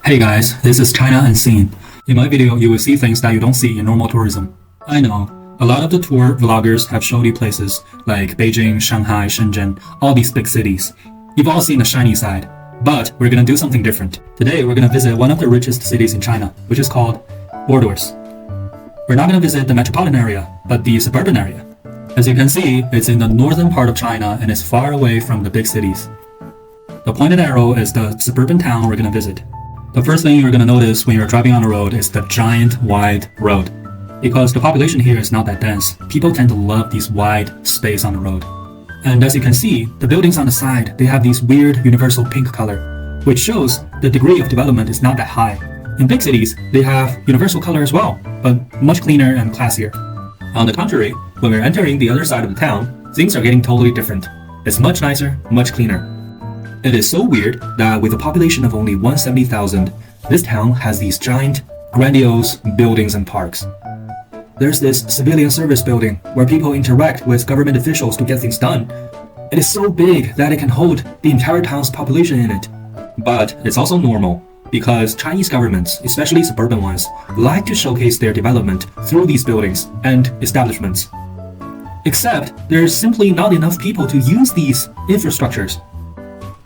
Hey guys, this is China Unseen. In my video, you will see things that you don't see in normal tourism. I know, a lot of the tour vloggers have showed you places like Beijing, Shanghai, Shenzhen, all these big cities. You've all seen the shiny side, but we're gonna do something different. Today, we're gonna visit one of the richest cities in China, which is called Ordos. We're not gonna visit the metropolitan area, but the suburban area. As you can see, it's in the northern part of China and is far away from the big cities. The pointed arrow is the suburban town we're gonna visit. The first thing you're gonna notice when you're driving on the road is the giant wide road. Because the population here is not that dense, people tend to love these wide space on the road. And as you can see, the buildings on the side, they have these weird universal pink color, which shows the degree of development is not that high. In big cities, they have universal color as well, but much cleaner and classier. On the contrary, when we're entering the other side of the town, things are getting totally different. It's much nicer, much cleaner. It is so weird that with a population of only 170,000, this town has these giant, grandiose buildings and parks. There's this civilian service building where people interact with government officials to get things done. It is so big that it can hold the entire town's population in it. But it's also normal, because Chinese governments, especially suburban ones, like to showcase their development through these buildings and establishments. Except there's simply not enough people to use these infrastructures.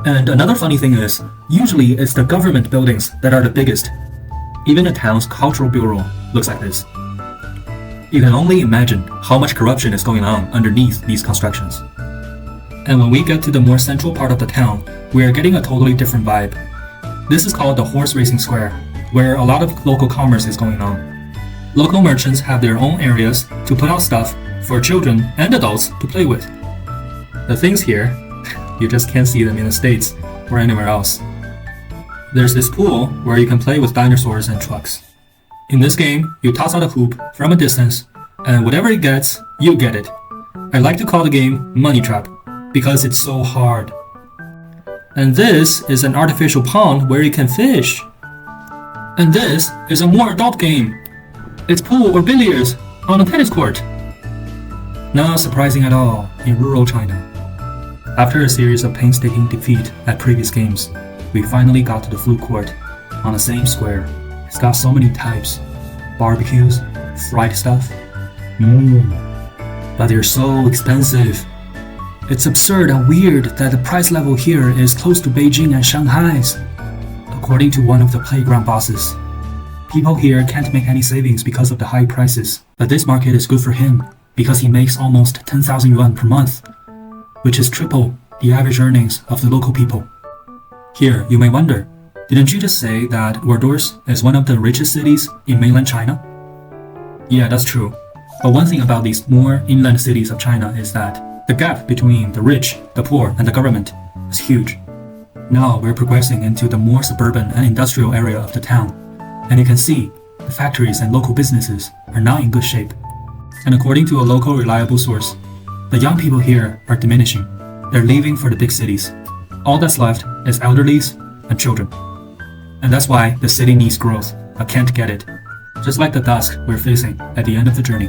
And another funny thing is, usually it's the government buildings that are the biggest. Even a town's cultural bureau looks like this. You can only imagine how much corruption is going on underneath these constructions. And when we get to the more central part of the town, we are getting a totally different vibe. This is called the horse racing square, where a lot of local commerce is going on. Local merchants have their own areas to put out stuff for children and adults to play with. The things here, you just can't see them in the States or anywhere else. There's this pool where you can play with dinosaurs and trucks. In this game, you toss out a hoop from a distance, and whatever it gets, you get it. I like to call the game Money Trap, because it's so hard. And this is an artificial pond where you can fish. And this is a more adult game. It's pool or billiards on a tennis court. Not surprising at all in rural China. After a series of painstaking defeat at previous games, we finally got to the food court on the same square. It's got so many types, barbecues, fried stuff. But they're so expensive. It's absurd and weird that the price level here is close to Beijing and Shanghai's. According to one of the playground bosses, people here can't make any savings because of the high prices. But this market is good for him because he makes almost 10,000 yuan per month, which is triple the average earnings of the local people. Here, you may wonder, didn't you just say that Ordos is one of the richest cities in mainland China? Yeah, that's true. But one thing about these more inland cities of China is that the gap between the rich, the poor, and the government is huge. Now we're progressing into the more suburban and industrial area of the town, and you can see the factories and local businesses are not in good shape. And according to a local reliable source, the young people here are diminishing. They're leaving for the big cities. All that's left is elderlies and children. And that's why the city needs growth, but can't get it. Just like the dusk we're facing at the end of the journey.